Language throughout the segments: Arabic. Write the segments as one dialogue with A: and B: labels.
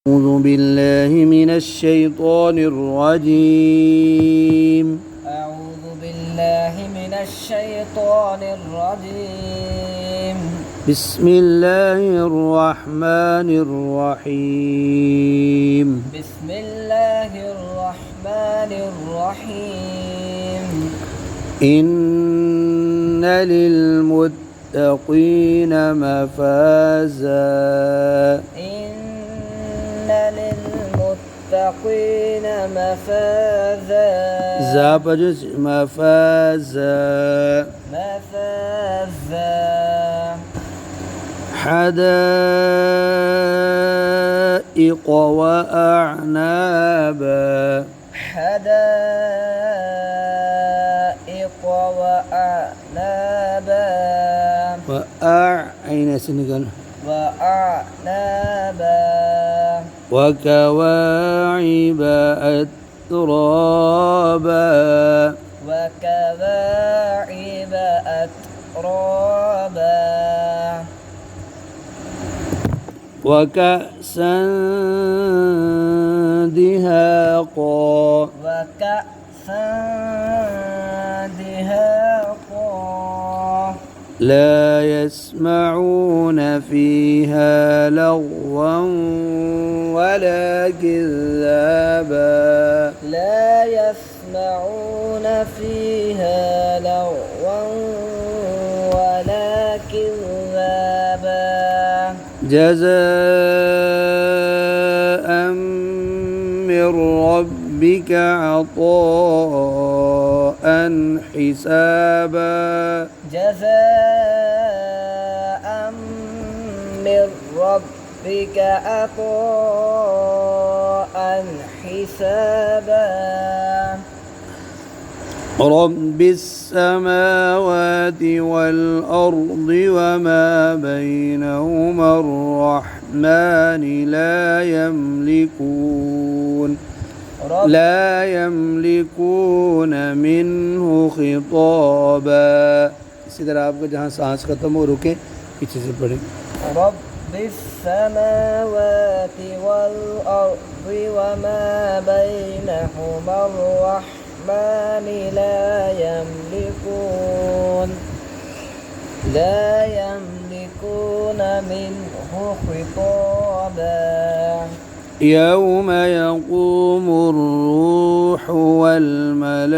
A: أعوذ بالله من الشيطان الرجيم.
B: أعوذ بالله من الشيطان الرجيم.
A: بسم الله الرحمن الرحيم.
B: بسم الله الرحمن الرحيم.
A: إن للمتقين مفازا.
B: إن للمتقين مفازا.
A: زابجس مفازا.
B: مفازا.
A: حدائق وأعنابا.
B: حدائق وأعنابا.
A: أين سنقل
B: وأعنابا.
A: وكواعب أترابا.
B: وكواعب أترابا.
A: وكأسا دهاقا.
B: وكأسا دهاقا.
A: لا يسمعون فيها لغوا ولا كذابا.
B: لا يسمعون فيها لغوا ولا كذابا.
A: جزاء من ربك عطاء حسابا.
B: جزاء من ربك عطاء حسابا.
A: رب السماوات والأرض وما بينهما الرحمن لا يملكون منه خطابا. इसी तरह आपका जहाँ सांस खत्म हो रुके पीछे से पढ़े.
B: رب السماوات والأرض وما بينهما الرحمن لا يملكون منه خطابا.
A: يوم يقوم الروح والملائكة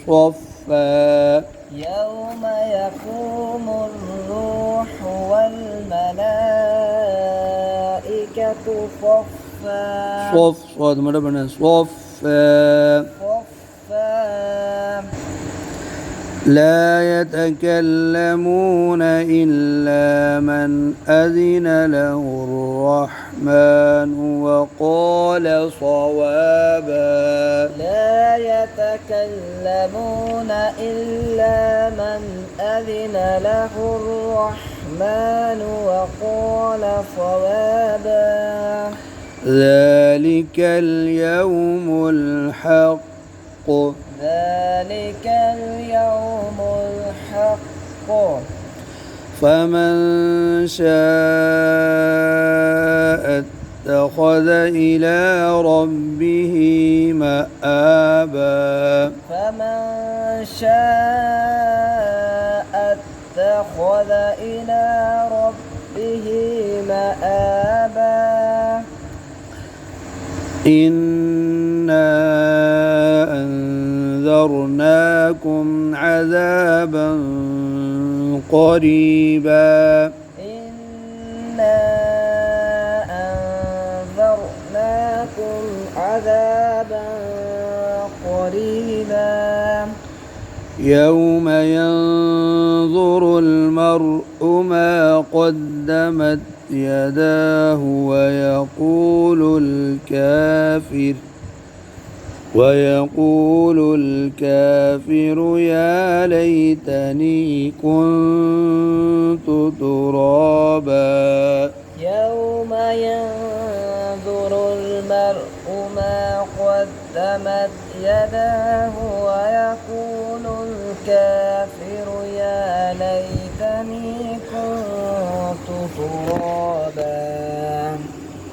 A: صفا.
B: يوم يقوم الروح والملائكة صفا.
A: صف صاد مرة بنا صفا. لا يتكلمون إلا من أذن له الرحمن وقال صوابا.
B: لا يتكلمون إلا من أذن له الرحمن وقال صوابا.
A: ذلك اليوم الحق.
B: ذلك اليوم الحق.
A: فمن شاء اتخذ إلى ربه مآبا.
B: فمن شاء اتخذ إلى ربه مآبا.
A: إنا أنذرناكم عذابا قريبا.
B: إنا أنذرناكم عذابا قريبا.
A: يوم ينظر المرء ما قدمت يداه ويقول الكافر يا ليتني كنت ترابا.
B: يوم ينظر المرء ما قدمت يداه ويقول الكافر يا ليتني كنت ترابا. ترابا